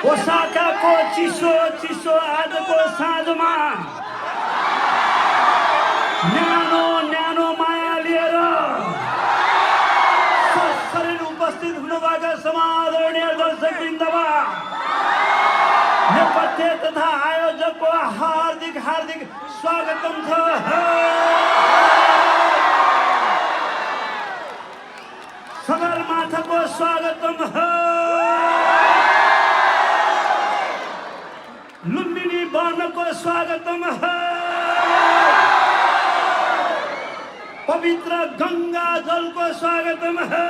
ओसाकाको चिसो चिसो आजको साँझमा न्यानो न्यानो माया लिएर सशरीर उपस्थित हुनुभएका समादरणीय दर्शकवृन्दमा नेपथ्य तथा आयोजकको हार्दिक हार्दिक स्वागतम छ। सगरमाथाको स्वागतम हो। लुम्बिनी वर्णको स्वागतम है। पवित्र गंगा जलको स्वागतम है।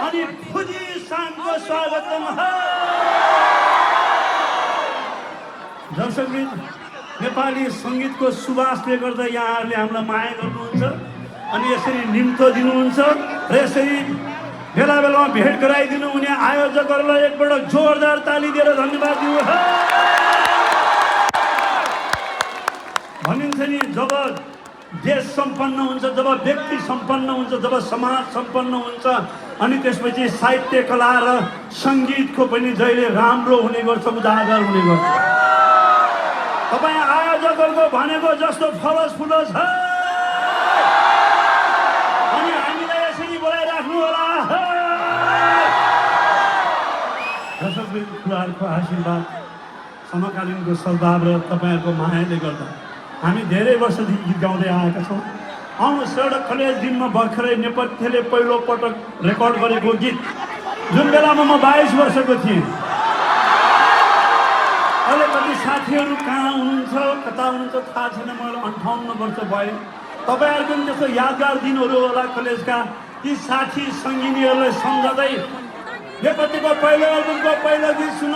अनि फुजी शानको स्वागतम है। दर्शकवृन्द, नेपाली संगीतको सुवासले गर्दा यहाँहरूले हामीलाई माया गर्नुहुन्छ अनि यसरी निम्तो दिनुहुन्छ र यसरी बेला बेलामा भेट गराइदिनु हुने आयोजकहरूलाई एकपल्ट जोरदार ताली दिएर धन्यवाद दिनु। भनिन्छ नि, जब देश सम्पन्न हुन्छ, जब व्यक्ति सम्पन्न हुन्छ, जब समाज सम्पन्न हुन्छ अनि त्यसपछि साहित्य कला र सङ्गीतको पनि जहिले राम्रो हुने गर्छ, उजागर हुने गर्छ। तपाईँ आयोजकहरूको भनेको जस्तो फलस फुलस छ अनि हामीलाई यसरी बोलाइराख्नु होला। ठुलाहरूको आशीर्वाद, समकालीनको सद्भाव र तपाईँहरूको मायाले गर्दा हामी धेरै वर्षदेखि गीत गाउँदै आएका छौँ। आउनुहोस्, एउटा कलेज दिनमा भर्खरै नेपथ्यले पहिलो पटक रेकर्ड गरेको गीत, जुन बेलामा म 22 वर्षको थिएँ। अहिले कति साथीहरू कहाँ हुनुहुन्छ, कता हुनुहुन्छ थाहा छैन, मलाई 58 वर्ष भयो। तपाईँहरूको पनि त्यस्तो यादगार दिनहरू होला कलेजका। ती साथी सङ्गिनीहरूलाई सम्झँदै नेपथ्यको पहिलो एल्बमको पहिलो गीत सुन।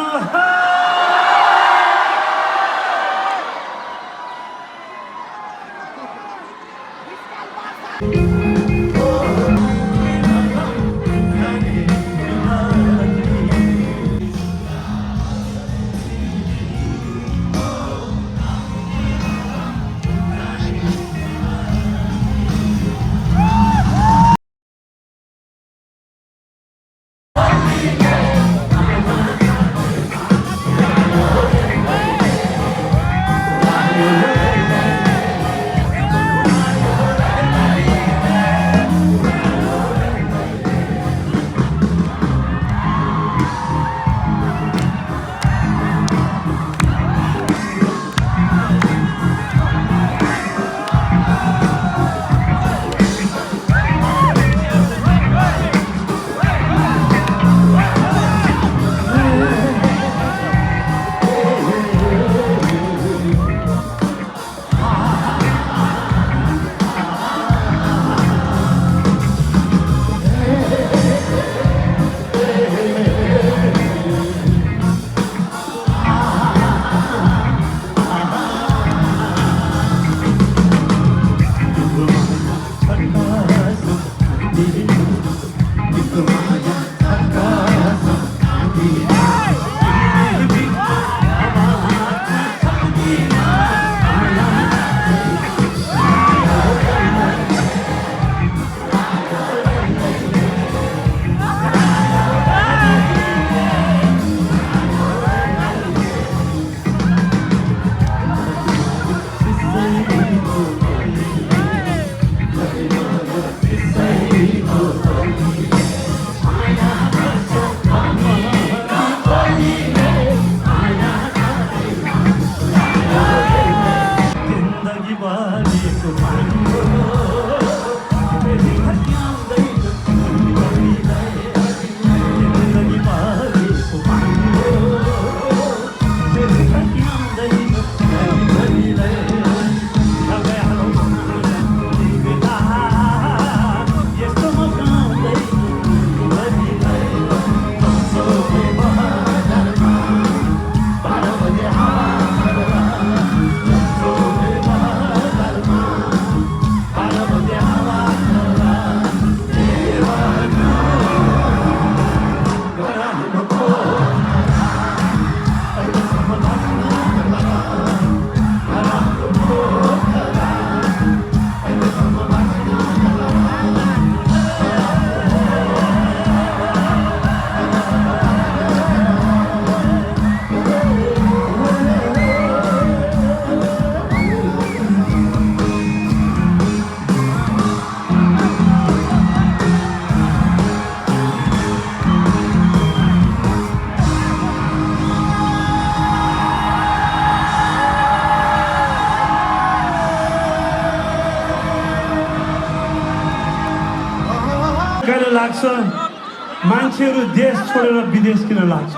लाग्छ मान्छेहरू देश छोडेर विदेश किन लाग्छ?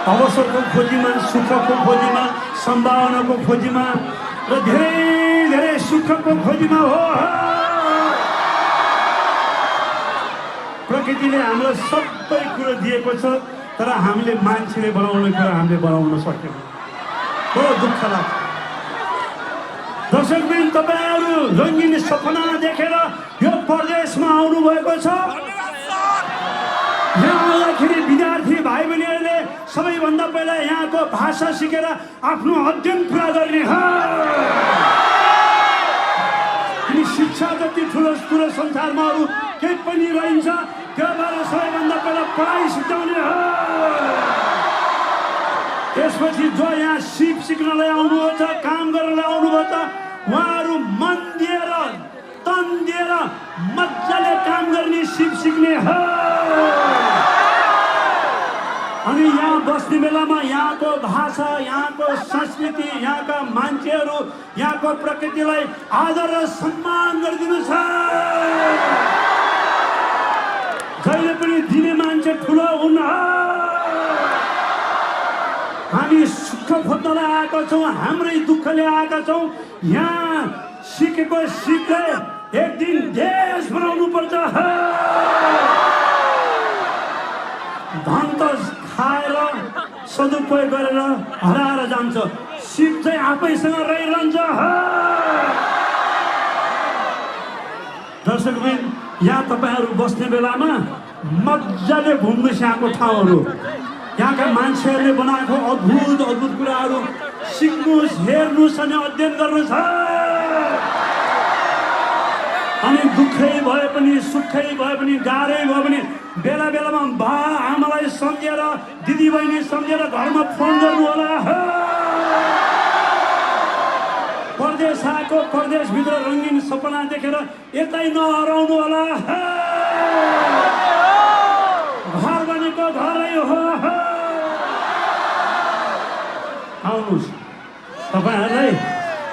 अवसरको खोजीमा, सुखको खोजीमा, सम्भावनाको खोजीमा र धेरै धेरै सुखको खोजीमा हो। प्रकृतिले हामीलाई सबै कुरो दिएको छ, तर हामीले मान्छेले बनाउने कुरा हामीले बनाउन सकेनौँ। बडो दुःख लाग्छ। दर्शकबिन, तपाईँहरू रङ्गिन सपना देखेर यो प्रदेशमा आउनुभएको छ। यहाँ आउँदाखेरि विद्यार्थी भाइ बहिनीहरूले सबैभन्दा पहिला यहाँको भाषा सिकेर आफ्नो अध्ययन पुरा गर्ने हो। अनि शिक्षा जति ठुलो ठुलो संसारमा अरू केही पनि रहन्छ, त्यो भएर सबैभन्दा पहिला पढाइ सिकाउने हो। त्यसपछि जो यहाँ सिप सिक्नलाई आउनुभएको छ, काम गर्नलाई आउनुभएको छ, उहाँहरू मन दिएर तन दिएर मजाले काम गर्ने सिप सिक्ने हो। अनि यहाँ बस्ने बेलामा यहाँको भाषा, यहाँको संस्कृति, यहाँका मान्छेहरू, यहाँको प्रकृतिलाई आदर र सम्मान गरिदिनुहोस्। जहिले पनि दिने मान्छे ठुलो हुन्न। हामी सुख खोज्नलाई आएका छौँ, हाम्रै दुःखले आएका छौँ। यहाँ सिकेको सिक्दै एक दिन देश बनाउनु पर्छ। धन त खाएर सदुपयोग गरेर हराएर जान्छ, सिप चाहिँ आफैसँग रहिरहन्छ। दर्शकबिन, यहाँ तपाईँहरू बस्ने बेलामा मजाले घुम्नुहोस् यहाँको ठाउँहरू, यहाँका मान्छेहरूले बनाएको अद्भुत अद्भुत कुराहरू सिक्नुहोस्, हेर्नुहोस् अनि अध्ययन गर्नुहोस्। अनि दुःखै भए पनि, सुखै भए पनि, गाह्रै भए पनि बेला बेलामा बा आमालाई सम्झेर, दिदीबहिनी सम्झेर घरमा फोन गर्नु होला। परदेश आएको, परदेशभित्र रङ्गिन सपना देखेर यतै नहराउनु होला। घर भनेको घरै हो। आउनुहोस्, तपाईँहरूलाई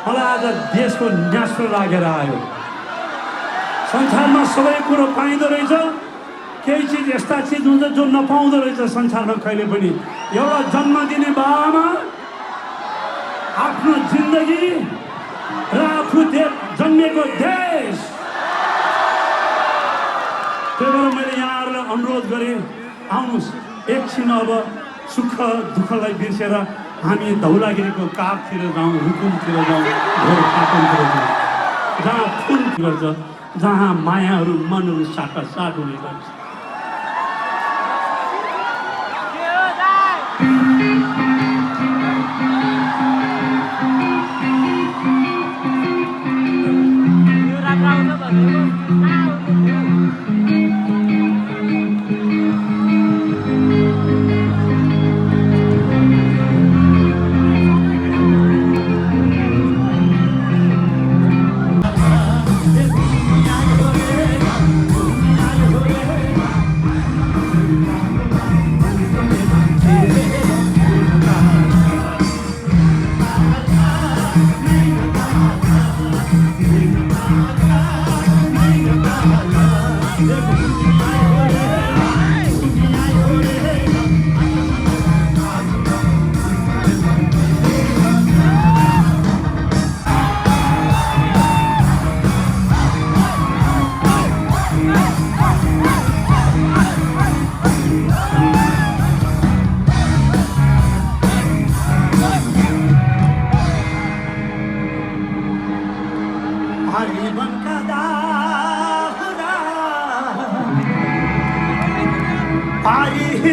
मलाई आज देशको न्यास्रो लागेर आयो। संसारमा सबै कुरो पाइँदो रहेछ, केही चिज यस्ता चिज हुन्छ जो नपाउँदो रहेछ संसारमा कहिले पनि। एउटा जन्म दिने बाबामा आफ्नो जिन्दगी र आफू जन्मेको देश। त्यही भएर मैले यहाँहरूलाई अनुरोध गरेँ, आउनुहोस् एकछिन अब सुख दुःखलाई बिर्सेर हामी धौलागिरीको काखतिर जाउँ, रुकुमतिर जाउँ, घोरपाटनतिर जाउँ, जहाँ फुल गर्छ, जहाँ मायाहरू मनहरू साटासाट हुने गर्छ।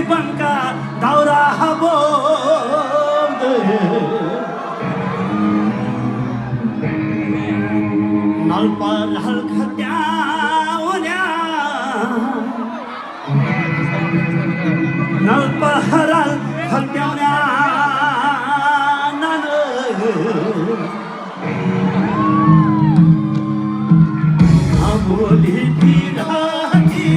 बनका दाउरा हबो नलपर हल्का नलपर हल्का अबोली पीढ़ाती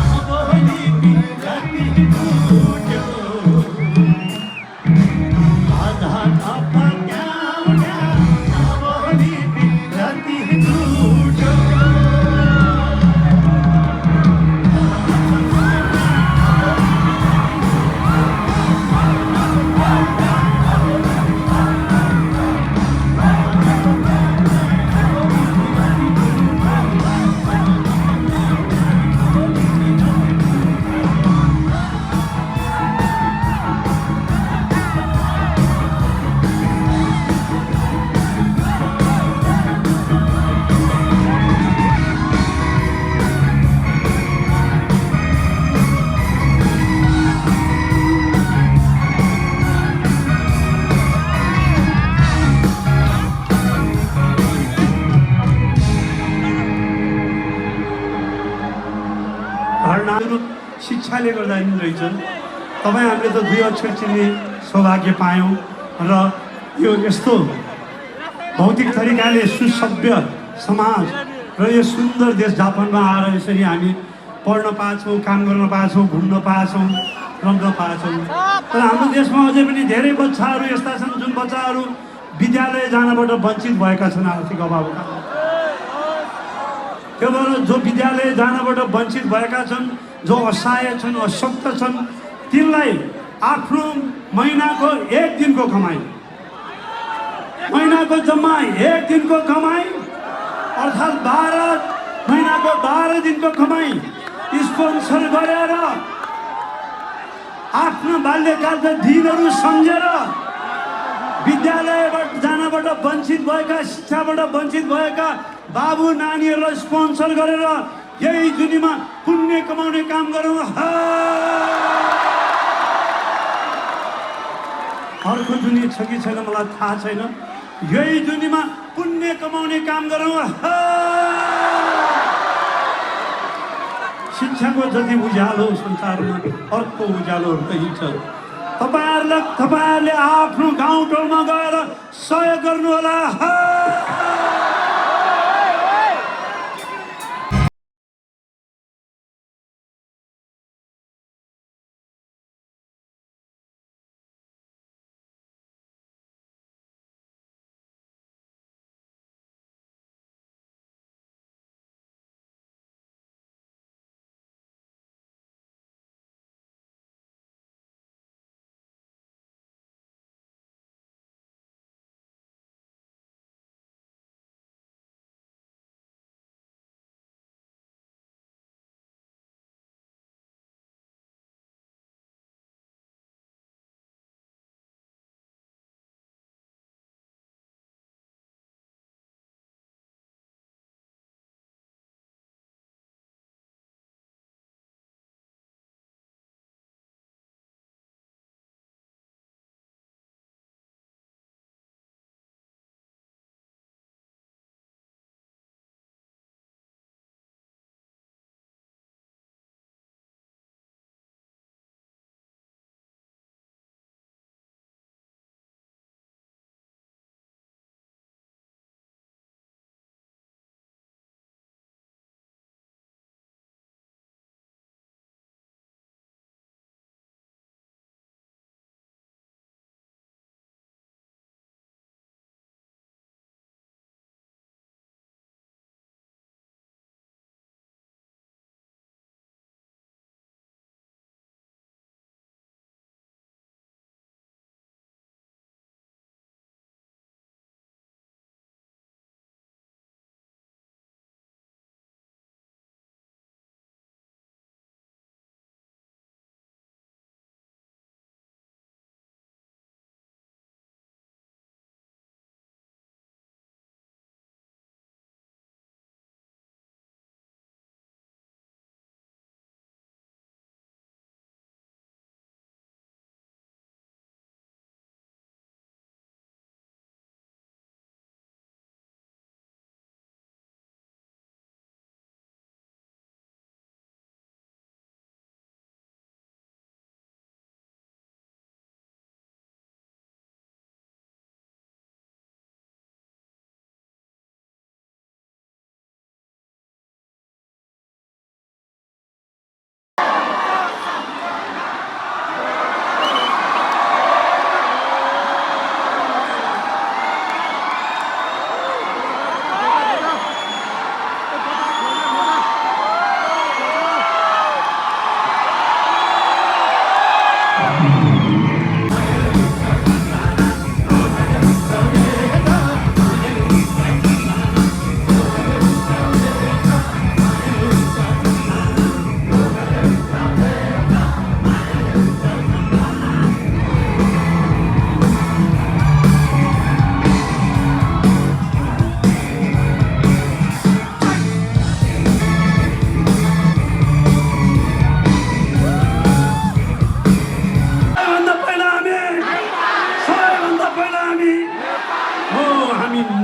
अबोली पीढ़ाती टूटो आधा थापा क्या अबोली पीढ़ाती टूटो शिक्षाले गर्दा नि रहेछ। तपाईँ हामीले त 2 अक्षर चिन्ने सौभाग्य पायौँ र यो यस्तो भौतिक तरिकाले सुसभ्य समाज र यो सुन्दर देश जापानमा आएर यसरी हामी पढ्न पाछौँ, काम गर्न पाछौँ, घुम्न पाछौँ, रम्न पाछौँ। तर हाम्रो देशमा अझै पनि धेरै बच्चाहरू यस्ता छन् जुन बच्चाहरू विद्यालय जानबाट वञ्चित भएका छन् आर्थिक अभावका। त्यो भएर जो विद्यालय जानबाट वञ्चित भएका छन्, जो असहाय छन्, अशक्त छन्, तिनलाई आफ्नो महिनाको 1 दिनको कमाई, महिनाको जम्मा 1 दिनको कमाई अर्थात् 12 महिनाको 12 दिनको कमाई स्पोन्सर गरेर आफ्नो बाल्यकालका दिनहरू सम्झेर विद्यालयबाट जानबाट वञ्चित भएका, शिक्षाबाट वञ्चित भएका बाबु नानीहरूलाई स्पोन्सर गरेर यही दुनियाँमा पुण्य कमाउने काम गरौँ। अर्को दुनियाँ छ कि छैन मलाई थाहा छैन। यही दुनियाँमा पुण्य कमाउने काम गरौँ। शिक्षाको जति उज्यालो संसारमा अर्को उज्यालो रहन्छ। तपाईहरुले आफ्नो गाउँ ठाउँमा गएर सहयोग गर्नु होला।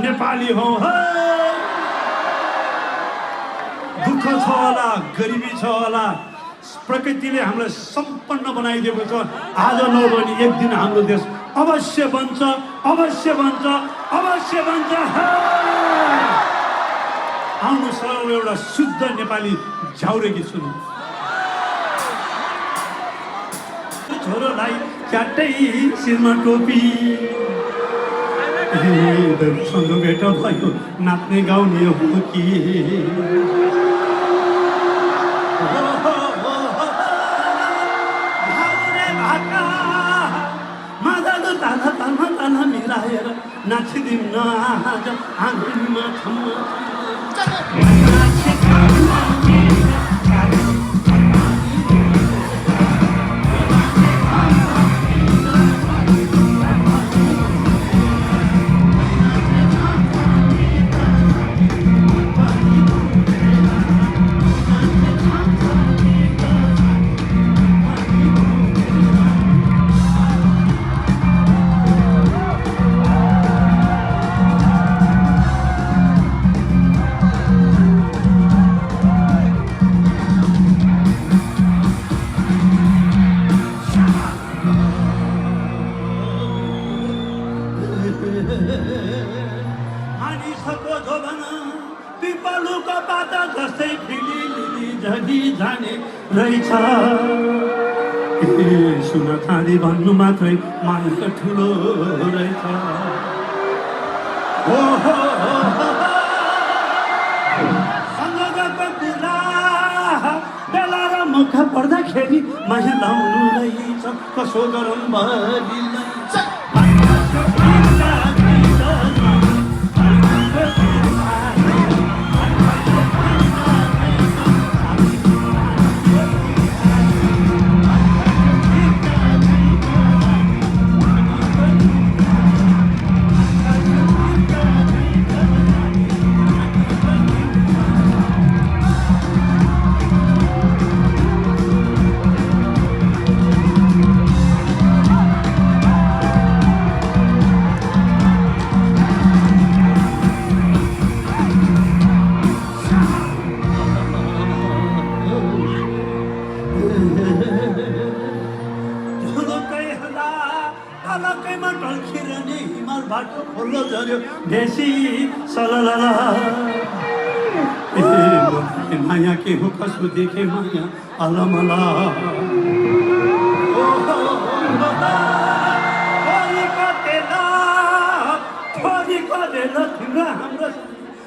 नेपाली हौ। दुःख छ होला, गरिबी छ होला, प्रकृतिले हामीलाई सम्पन्न बनाइदिएको छ। आज नभए नि एक दिन हाम्रो देश अवश्य बन्छ, अवश्य बन्छ, अवश्य बन्छ। आउनु सर्व एउटा शुद्ध नेपाली झ्याउरे गीत सुन्नु। छोरोलाई च्याटै शिरमा टोपी सँग भेट भयो नाच्ने गाउने हो कि मादल ताला ताला ताला मिलाएर नाचिदिउँ न आज आँगनमा रहेछ। सुन खाँदी भन्नु मात्रै मान्छ ठुलो रहेछ। सँगको कुरा बेला र मुख पर्दाखेरि माया लाउनु रहेछ। कसो गरौँ भरिलाई देशी सललला माया के हो कसो देखे माया अलमला तिम्रो हाम्रो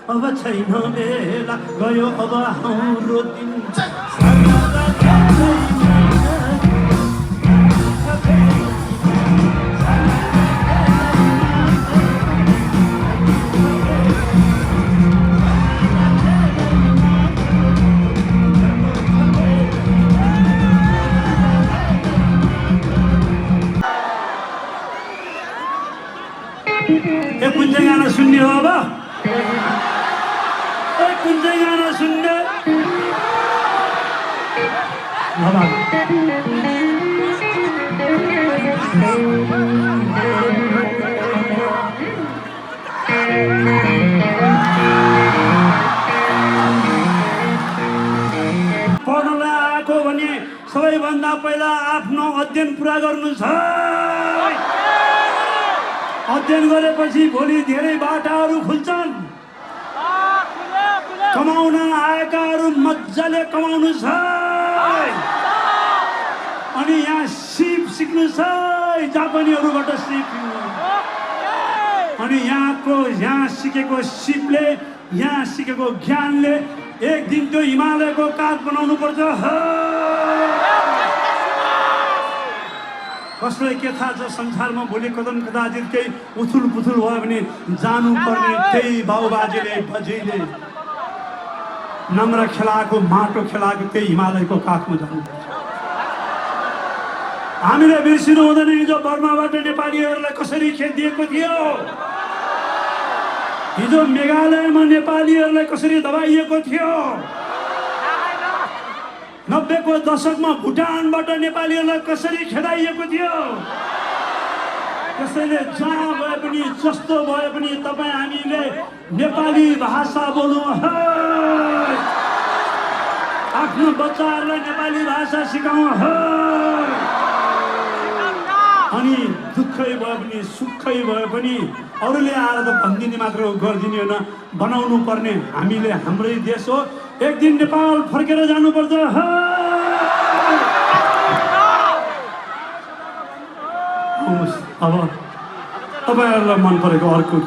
अब छैन बेला गयो अब हाम्रो दिन। कुन चाहिँ गाना सुन्ने हो अब? कुन चाहिँ गाना सुन्ने? पढ्नलाई आएको भने सबैभन्दा पहिला आफ्नो अध्ययन पुरा गर्नु छ। अध्ययन गरेपछि भोलि धेरै बाटाहरू खुल्छन्। कमाउन आएकाहरू मजाले कमाउनु छ। अनि यहाँ सिप सिक्नु छ, जापानीहरूबाट सिक्नु। अनि यहाँ सिकेको सिपले, यहाँ सिकेको ज्ञानले एक दिन त्यो हिमालयको काठ बनाउनु पर्छ। कसलाई के थाहा छ संसारमा भोलि कदम कदाचित केही उथुल पुथुल भयो भने जानुपर्ने त्यही बाउबाजेले बजेले नम्र खेलाएको माटो खेलाएको त्यही हिमालयको काखमा जानुपर्छ। हामीले बिर्सिनु हुँदैन हिजो बर्माबाट नेपालीहरूलाई कसरी खेदिएको थियो, हिजो मेघालयमा नेपालीहरूलाई कसरी दबाइएको थियो, 90 को दशकमा भुटानबाट नेपालीहरूलाई कसरी खेदाइएको थियो। त्यसैले जहाँ भए पनि जस्तो भए पनि तपाईँ हामीले नेपाली भाषा बोलौँ। आफ्नो बच्चाहरूलाई नेपाली भाषा सिकाउँ हो। अनि दुःखै भए पनि सुखै भए पनि अरूले आएर त भनिदिने मात्र गरिदिने होइन, बनाउनु पर्ने हामीले हाम्रै देश हो। एक दिन नेपाल फर्केर जानुपर्छ हो। अब तपाईँहरूलाई मन परेको अर्को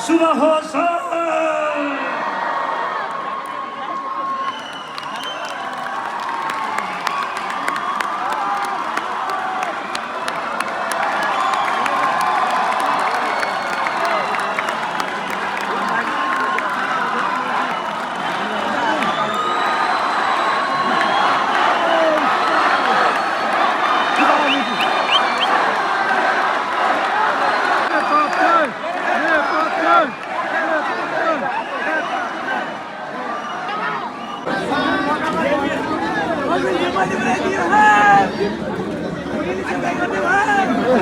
शुभ होस्।